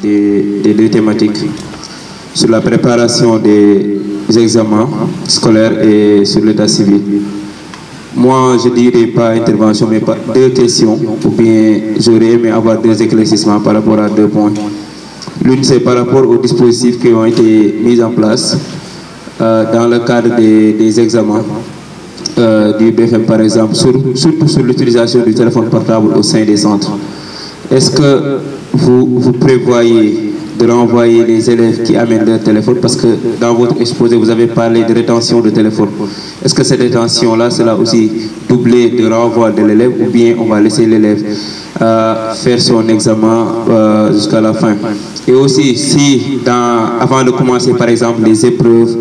des deux thématiques, sur la préparation des examens scolaires et sur l'état civil. Moi, je dirais pas intervention, mais pas deux questions, ou bien j'aurais aimé avoir deux éclaircissements par rapport à deux points. L'une, c'est par rapport aux dispositifs qui ont été mis en place dans le cadre des examens du BFM, par exemple, surtout sur l'utilisation du téléphone portable au sein des centres. Est-ce que vous prévoyez de renvoyer les élèves qui amènent leur téléphone, parce que dans votre exposé, vous avez parlé de rétention de téléphone. Est-ce que cette rétention-là sera aussi doublée de renvoi de l'élève, ou bien on va laisser l'élève faire son examen jusqu'à la fin? Et aussi, si avant de commencer, par exemple, les épreuves,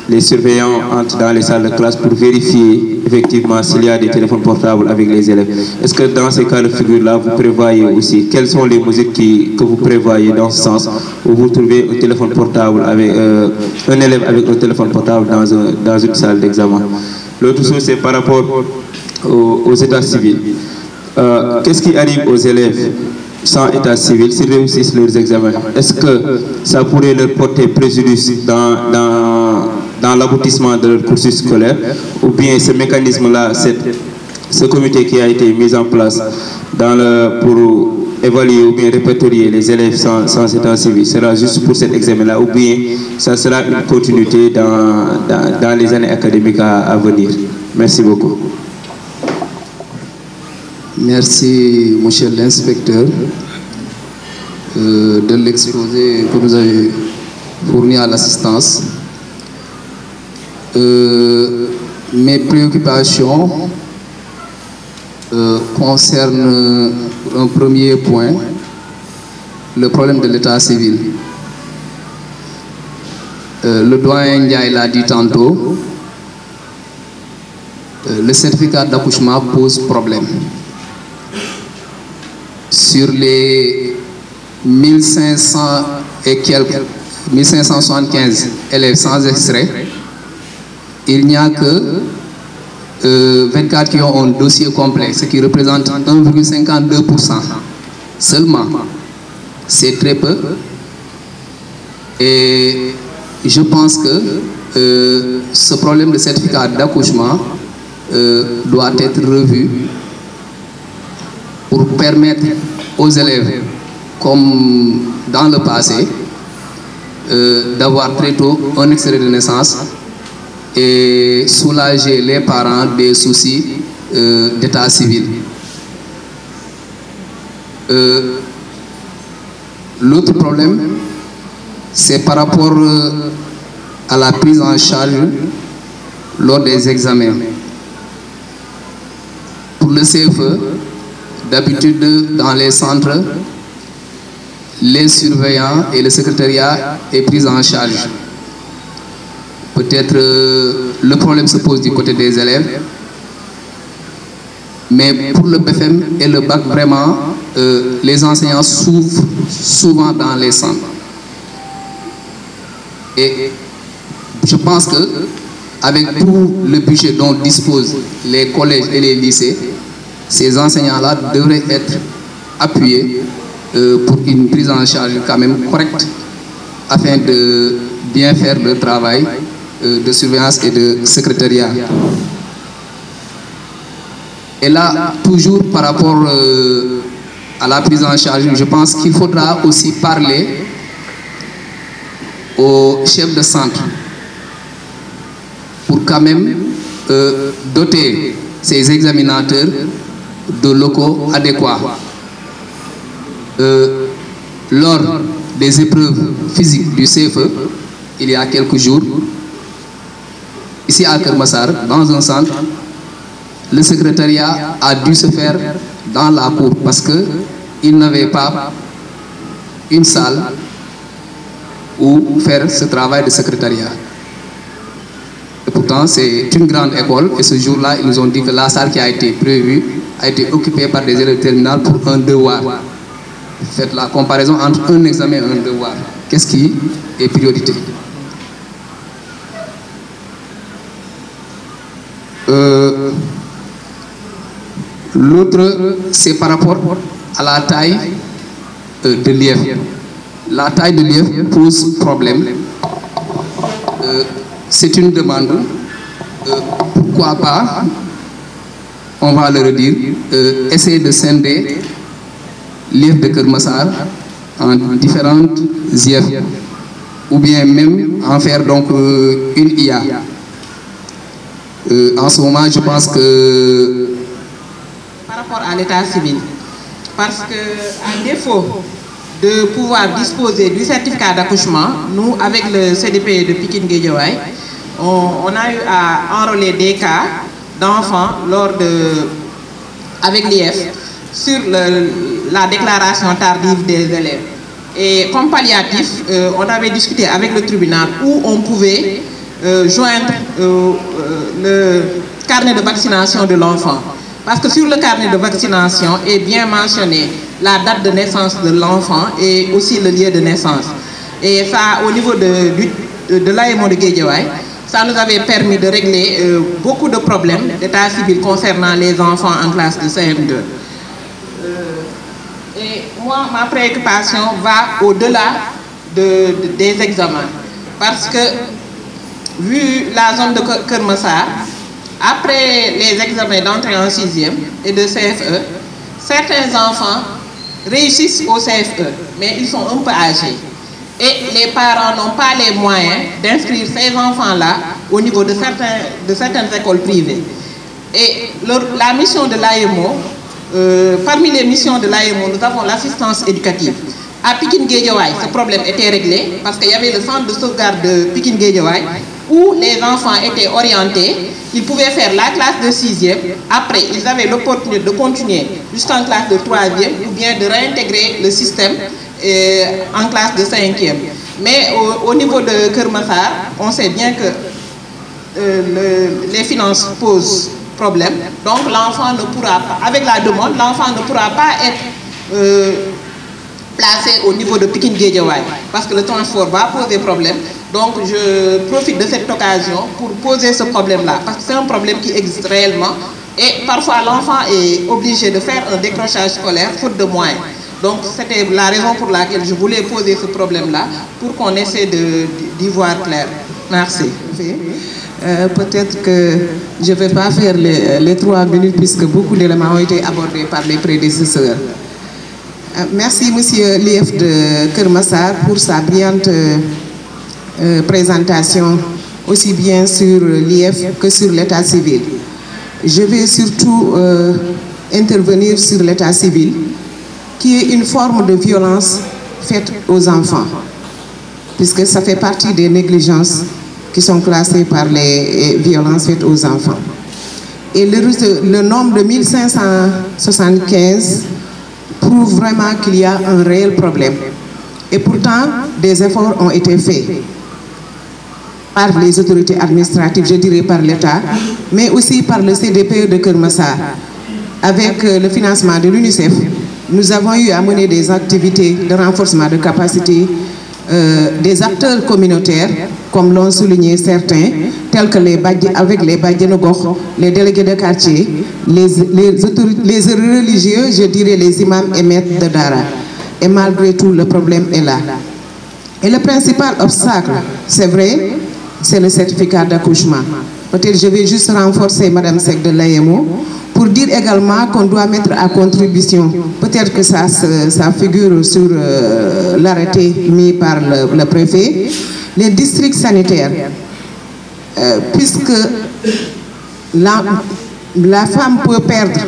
les surveillants entrent dans les salles de classe pour vérifier effectivement s'il y a des téléphones portables avec les élèves. Est-ce que dans ces cas de figure-là, vous prévoyez aussi, quelles sont les mesures que vous prévoyez dans ce sens, où vous trouvez un téléphone portable avec un élève avec un téléphone portable dans une salle d'examen? L'autre chose, c'est par rapport aux états civils. Qu'est-ce qui arrive aux élèves sans état civil s'ils réussissent leurs examens? Est-ce que ça pourrait leur porter préjudice dans l'aboutissement de leur cursus scolaire, ou bien ce mécanisme-là, ce comité qui a été mis en place pour évaluer ou bien répertorier les élèves sans état civil sera juste pour cet examen-là, ou bien ça sera une continuité dans les années académiques à venir? Merci beaucoup. Merci, monsieur l'inspecteur, de l'exposé que vous avez fourni à l'assistance. Mes préoccupations concernent un premier point, le problème de l'état civil. Le doyen Ndiaye l'a dit tantôt, le certificat d'accouchement pose problème. Sur les 1500 et quelques, 1575 élèves sans extrait, il n'y a que 24 qui ont un dossier complet, ce qui représente 1,52% seulement. C'est très peu. Et je pense que ce problème de certificat d'accouchement doit être revu pour permettre aux élèves, comme dans le passé, d'avoir très tôt un extrait de naissance et soulager les parents des soucis d'état civil. L'autre problème, c'est par rapport à la prise en charge lors des examens. Pour le CFE, d'habitude, dans les centres, les surveillants et le secrétariat est pris en charge. Peut-être le problème se pose du côté des élèves, mais pour le BFM et le bac, vraiment, les enseignants souffrent souvent dans les centres. Et je pense que avec tout le budget dont disposent les collèges et les lycées, ces enseignants-là devraient être appuyés pour une prise en charge quand même correcte afin de bien faire le travail de surveillance et de secrétariat. Et là, toujours par rapport à la prise en charge, je pense qu'il faudra aussi parler aux chefs de centre pour quand même doter ces examinateurs de locaux adéquats. Lors des épreuves physiques du CFE, il y a quelques jours, ici à Keur Massar, dans un centre, le secrétariat a dû se faire dans la cour parce qu'il n'avait pas une salle où faire ce travail de secrétariat. Et pourtant, c'est une grande école et ce jour-là, ils nous ont dit que la salle qui a été prévue a été occupée par des élèves terminales pour un devoir. Faites la comparaison entre un examen et un devoir. Qu'est-ce qui est priorité? L'autre, c'est par rapport à la taille de l'IEF. la taille de l'IEF pose problème. C'est une demande. Pourquoi pas, on va le redire, essayer de scinder l'IEF de Keur Massar en différentes IEF, ou bien même en faire donc une IA. En ce moment, je pense que par rapport à l'état civil, parce que à défaut de pouvoir disposer du certificat d'accouchement, nous, avec le CDP de Pikine Guédiawaye, on a eu à enrôler des cas d'enfants avec l'IEF sur la déclaration tardive des élèves. Et comme palliatif, on avait discuté avec le tribunal où on pouvait joindre le carnet de vaccination de l'enfant. Parce que sur le carnet de vaccination est bien mentionné la date de naissance de l'enfant et aussi le lieu de naissance. Et ça, au niveau de l'AEMO de Guédiawaye, ça nous avait permis de régler beaucoup de problèmes d'état civil concernant les enfants en classe de CM2. Et moi, ma préoccupation va au-delà des examens. Parce que, vu la zone de Keur Massar, après les examens d'entrée en 6e et de CFE, certains enfants réussissent au CFE, mais ils sont un peu âgés. Et les parents n'ont pas les moyens d'inscrire ces enfants-là au niveau de certaines écoles privées. Et la mission de l'AEMO, parmi les missions de l'AEMO, nous avons l'assistance éducative. À Pikine Guédiawaye, ce problème était réglé parce qu'il y avait le centre de sauvegarde de Pikine Guédiawaye où les enfants étaient orientés. Ils pouvaient faire la classe de 6e. Après, ils avaient l'opportunité de continuer jusqu'en classe de 3e ou bien de réintégrer le système en classe de 5e. Mais au niveau de Keur Massar, on sait bien que les finances posent problème. Donc l'enfant ne pourra pas, avec la demande, l'enfant ne pourra pas être placé au niveau de Pikine Guédiawaye parce que le transport va poser problème. Donc je profite de cette occasion pour poser ce problème-là parce que c'est un problème qui existe réellement et parfois l'enfant est obligé de faire un décrochage scolaire faute de moyens. Donc c'était la raison pour laquelle je voulais poser ce problème-là pour qu'on essaie d'y voir clair. Merci. Peut-être que je ne vais pas faire les 3 minutes puisque beaucoup d'éléments ont été abordés par les prédécesseurs. Merci monsieur l'IEF de Keur Massar pour sa brillante présentation aussi bien sur l'IEF que sur l'état civil. Je vais surtout intervenir sur l'état civil qui est une forme de violence faite aux enfants puisque ça fait partie des négligences qui sont classées par les violences faites aux enfants. Et le nombre de 1575 prouve vraiment qu'il y a un réel problème. Et pourtant, des efforts ont été faits par les autorités administratives, je dirais par l'État, mais aussi par le CDPE de Keur Massar. Avec le financement de l'UNICEF, nous avons eu à mener des activités de renforcement de capacité des acteurs communautaires, comme l'ont souligné certains, tels que avec les Badjanogokh, les délégués de quartier, les religieux, je dirais les imams et maîtres de Dara. Et malgré tout, le problème est là. Et le principal obstacle, c'est vrai, c'est le certificat d'accouchement. Peut-être je vais juste renforcer Madame Seck de l'AEMO pour dire également qu'on doit mettre à contribution, peut-être que ça figure sur l'arrêté mis par le préfet, les districts sanitaires, puisque la femme peut perdre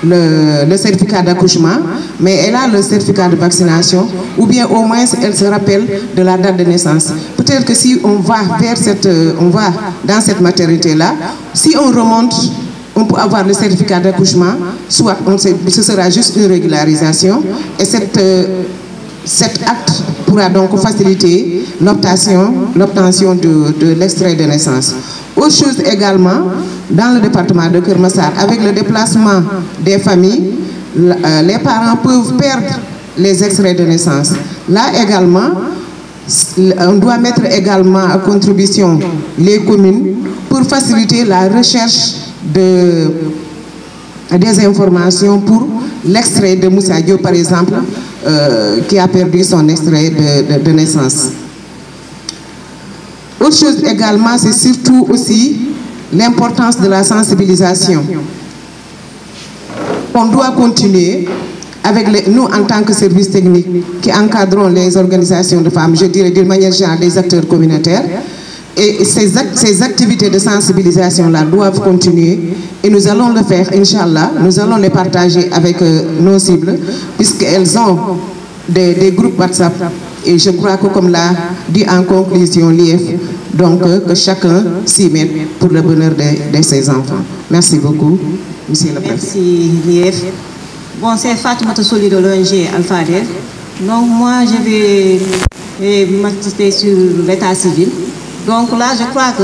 le certificat d'accouchement, mais elle a le certificat de vaccination, ou bien au moins elle se rappelle de la date de naissance. Peut-être que si on va dans cette maternité-là, si on remonte, on peut avoir le certificat d'accouchement, soit ce sera juste une régularisation, et cet acte pourra donc faciliter l'obtention de l'extrait de naissance. Autre chose également, dans le département de Keur Massar, avec le déplacement des familles, les parents peuvent perdre les extraits de naissance. Là également, on doit mettre également à contribution les communes pour faciliter la recherche des informations pour l'extrait de Moussa Diop, par exemple, qui a perdu son extrait de naissance. Autre chose également, c'est surtout aussi l'importance de la sensibilisation. On doit continuer avec nous en tant que service technique qui encadrons les organisations de femmes, je dirais d'une manière générale des acteurs communautaires. Et ces activités de sensibilisation-là doivent continuer et nous allons le faire, Inch'Allah. Nous allons les partager avec nos cibles puisqu'elles ont des groupes WhatsApp. Et je crois que comme l'a dit en conclusion l'IEF, donc que chacun s'y mette pour le bonheur de ses enfants. Merci beaucoup, Monsieur le Président. Merci l'IEF. Bon, c'est Fatoumata Soli de l'ONG Alphader. Donc moi, je vais m'assister sur l'état civil. Donc là, je crois que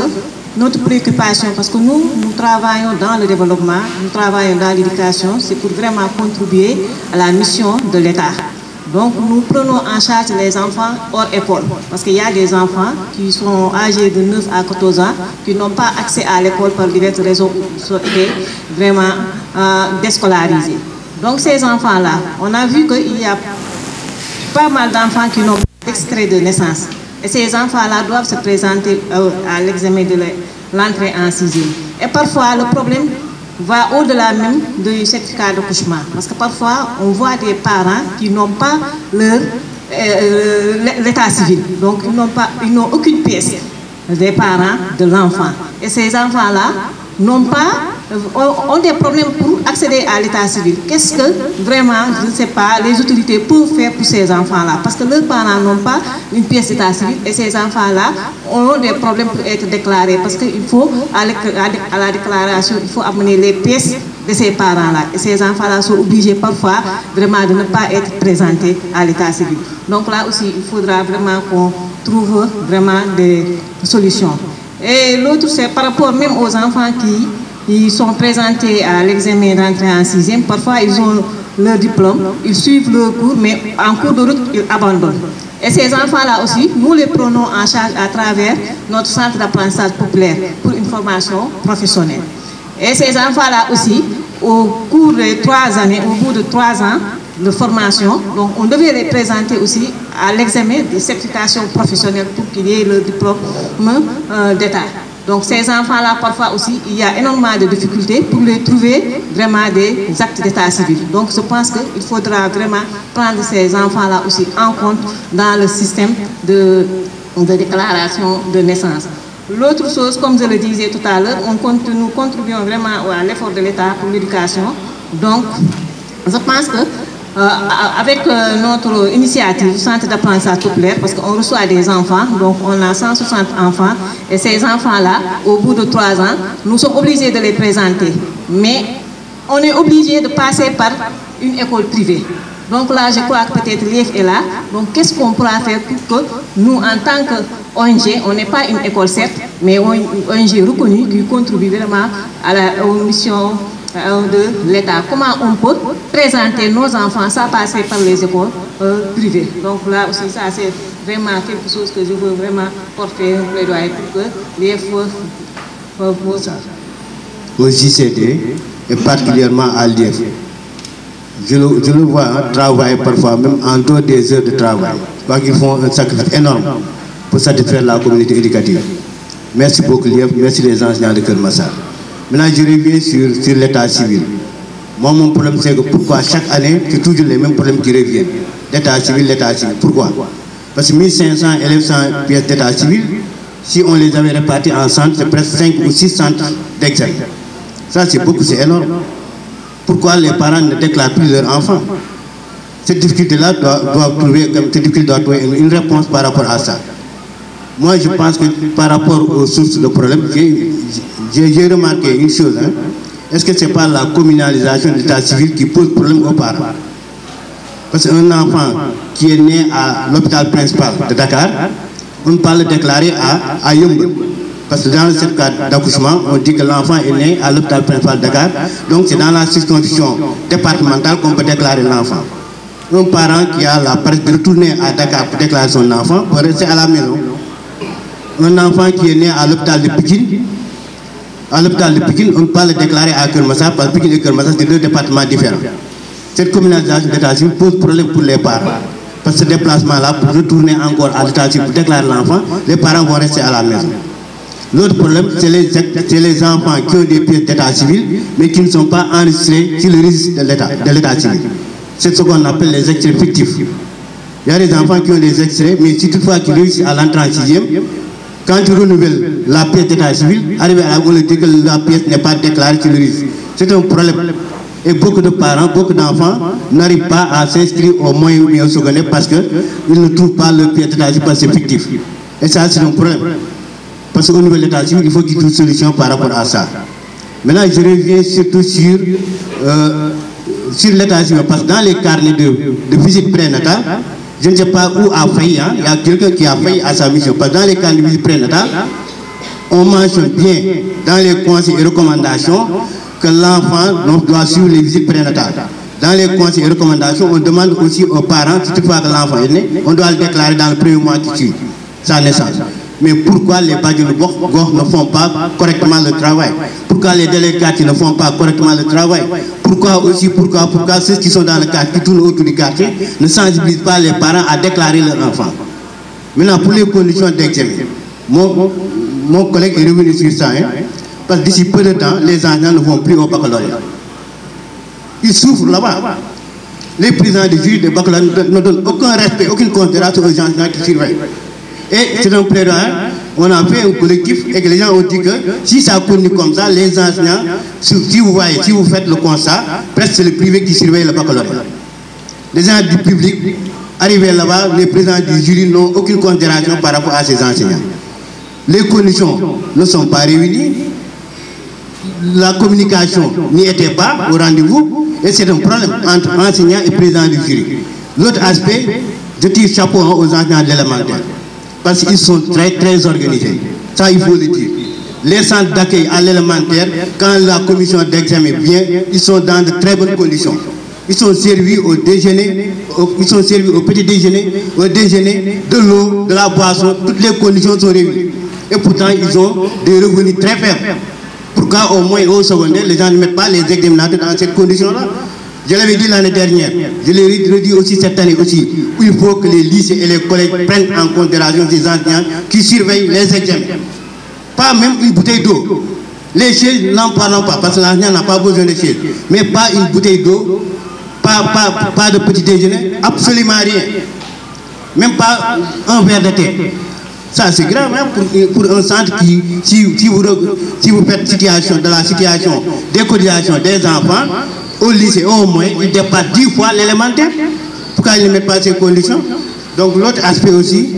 notre préoccupation, parce que nous travaillons dans le développement, nous travaillons dans l'éducation, c'est pour vraiment contribuer à la mission de l'État. Donc nous prenons en charge les enfants hors école, parce qu'il y a des enfants qui sont âgés de 9 à 14 ans, qui n'ont pas accès à l'école par diverses raisons, qui sont vraiment déscolarisés. Donc ces enfants-là, on a vu qu'il y a pas mal d'enfants qui n'ont pas d'extrait de naissance. Et ces enfants-là doivent se présenter à l'examen de l'entrée en 6e. Et parfois, le problème va au-delà même du certificat d'accouchement. Parce que parfois, on voit des parents qui n'ont pas l'état civil. Donc, ils n'ont aucune pièce des parents de l'enfant. Et ces enfants-là ont des problèmes pour accéder à l'état civil. Qu'est-ce que vraiment, je ne sais pas, les autorités peuvent faire pour ces enfants-là? Parce que leurs parents n'ont pas une pièce d'état civil et ces enfants-là ont des problèmes pour être déclarés. Parce qu'il faut, à la déclaration, il faut amener les pièces de ces parents-là. Et ces enfants-là sont obligés parfois vraiment de ne pas être présentés à l'état civil. Donc là aussi, il faudra vraiment qu'on trouve vraiment des solutions. Et l'autre, c'est par rapport même aux enfants qui sont présentés à l'examen d'entrée en 6e. Parfois, ils ont leur diplôme, ils suivent leur cours, mais en cours de route, ils abandonnent. Et ces enfants-là aussi, nous les prenons en charge à travers notre centre d'apprentissage populaire pour une formation professionnelle. Et ces enfants-là aussi, au cours de 3 années, au bout de 3 ans de formation, donc on devait les présenter aussi à l'examen de certification professionnelle pour qu'il y ait le diplôme d'État. Donc ces enfants-là, parfois aussi, il y a énormément de difficultés pour les trouver vraiment des actes d'état civil. Donc je pense qu'il faudra vraiment prendre ces enfants-là aussi en compte dans le système de déclaration de naissance. L'autre chose, comme je le disais tout à l'heure, nous contribuons vraiment à l'effort de l'État pour l'éducation. Donc je pense que avec notre initiative Centre d'apprentissage populaire, parce qu'on reçoit des enfants, donc on a 160 enfants, et ces enfants-là, au bout de 3 ans, nous sommes obligés de les présenter. Mais on est obligé de passer par une école privée. Donc là, je crois que peut-être l'IEF est là. Donc qu'est-ce qu'on pourra faire pour que nous, en tant qu'ONG, on n'est pas une école certes, mais une ONG reconnue qui contribue vraiment aux missions de l'État. Comment on peut présenter nos enfants sans passer par les écoles privées. Donc là aussi, ça c'est vraiment quelque chose que je veux vraiment porter un plaidoyer pour que l'IEF au JCD et particulièrement à l'IEF. Je le vois travailler parfois même en dehors des heures de travail. Je crois qu'ils font un sacrifice énorme pour satisfaire la communauté éducative. Merci beaucoup l'IEF, merci les enseignants de Keur Massar. Maintenant, je reviens sur l'état civil. Moi, mon problème, c'est que pourquoi chaque année, c'est toujours les mêmes problèmes qui reviennent. L'état civil. Pourquoi? Parce que 1500 élèves sans pièces d'état civil, si on les avait répartis en centres, c'est presque 5 ou 6 centres d'examen. Ça, c'est beaucoup, c'est énorme. Pourquoi les parents ne déclarent plus leurs enfants? Cette difficulté-là doit trouver une réponse par rapport à ça. Moi, je pense que par rapport aux sources de problème, j'ai remarqué une chose. Est-ce que ce n'est pas la communalisation de l'état civil qui pose problème aux parents? Parce qu'un enfant qui est né à l'hôpital principal de Dakar, on ne peut pas le déclarer à Yumbo. Parce que dans le certificat d'accouchement, on dit que l'enfant est né à l'hôpital principal de Dakar. Donc c'est dans la circonscription départementale qu'on peut déclarer l'enfant. Un parent qui a la presse de retourner à Dakar pour déclarer son enfant peut rester à la maison. Un enfant qui est né à l'hôpital de Pikine, on ne peut pas le déclarer à Keur Massar parce que Pikine et Keur Massar, c'est 2 départements différents. cette communalisation de l'état civil pose problème pour les parents. Parce que ce déplacement-là, pour retourner encore à l'état civil, pour déclarer l'enfant, les parents vont rester à la maison. L'autre problème, c'est les enfants qui ont des pièces d'état civil, mais qui ne sont pas enregistrés sur le registre de l'état civil. C'est ce qu'on appelle les extraits fictifs. Il y a des enfants qui ont des extraits, mais si toutefois qu'ils réussissent à l'entrée en 6e, quand tu renouvelles la pièce d'état civil, arrivé à la on dit que la pièce n'est pas déclarée sur le registre. C'est un problème. Et beaucoup de parents, beaucoup d'enfants n'arrivent pas à s'inscrire au moyen ou au secondaire parce qu'ils ne trouvent pas le pièce d'état civil parce que c'est fictif. Et ça, c'est un problème. Parce qu'au niveau de l'état civil, il faut qu'il y ait une solution par rapport à ça. Maintenant, je reviens surtout sur l'état civil, parce que dans les carnets de visite prénatale, je ne sais pas où a failli, hein, il y a quelqu'un qui a failli à sa mission. Parce que dans les carnets de visite prénatale, on mentionne bien dans les conseils et recommandations que l'enfant doit suivre les visites prénatales. Dans les conseils et recommandations, on demande aussi aux parents, si toutefois que l'enfant est né, on doit le déclarer dans le premier mois qui suit sa naissance. Mais pourquoi les bajos ne font pas correctement le travail? Pourquoi les délégués ne font pas correctement le travail? Pourquoi ceux qui sont dans le quartier, qui tournent autour du quartier, ne sensibilisent pas les parents à déclarer leur enfant? Maintenant, pour les conditions d'examen, mon collègue est revenu sur ça, hein, parce que d'ici peu de temps, les enseignants ne vont plus au baccalauréat. Ils souffrent là-bas. Les présidents du jury de baccalauréat ne donnent aucun respect, aucune considération aux enseignants qui surveillent. Et c'est un plaidoyer, on a fait un collectif et que les gens ont dit que si ça continue comme ça, les enseignants, si vous faites le constat, presque c'est le privé qui surveille le baccalauréat. Les gens du public, arrivés là-bas, les présidents du jury n'ont aucune considération par rapport à ces enseignants. Les conditions ne sont pas réunies, la communication n'y était pas au rendez-vous, et c'est un problème entre enseignants et présidents du jury. L'autre aspect, je tire chapeau aux enseignants de l'élémentaire. Parce qu'ils sont très organisés. Ça, il faut le dire. Les centres d'accueil à l'élémentaire, quand la commission d'examen vient, ils sont dans de très bonnes conditions. Ils sont servis au déjeuner, ils sont servis au petit déjeuner, au déjeuner, de l'eau, de la boisson, toutes les conditions sont réunies. Et pourtant, ils ont des revenus très faibles. Pourquoi au moins au secondaire, les gens ne mettent pas les examinateurs dans cette condition-là? Je l'avais dit l'année dernière, je l'ai redit aussi cette année aussi, où il faut que les lycées et les collèges prennent en considération ces enseignants qui surveillent les examens. Pas même une bouteille d'eau. Les chaises n'en parlons pas, parce que l'enseignant n'a pas besoin de chaises. Mais pas une bouteille d'eau, pas de petit déjeuner, absolument rien. Même pas un verre de thé. Ça c'est grave hein, pour un centre qui, si vous faites de la situation des cotisations des enfants, au lycée, au moins, il dépasse 10 fois l'élémentaire. Pourquoi ils ne mettent pas ces conditions? Donc l'autre aspect aussi,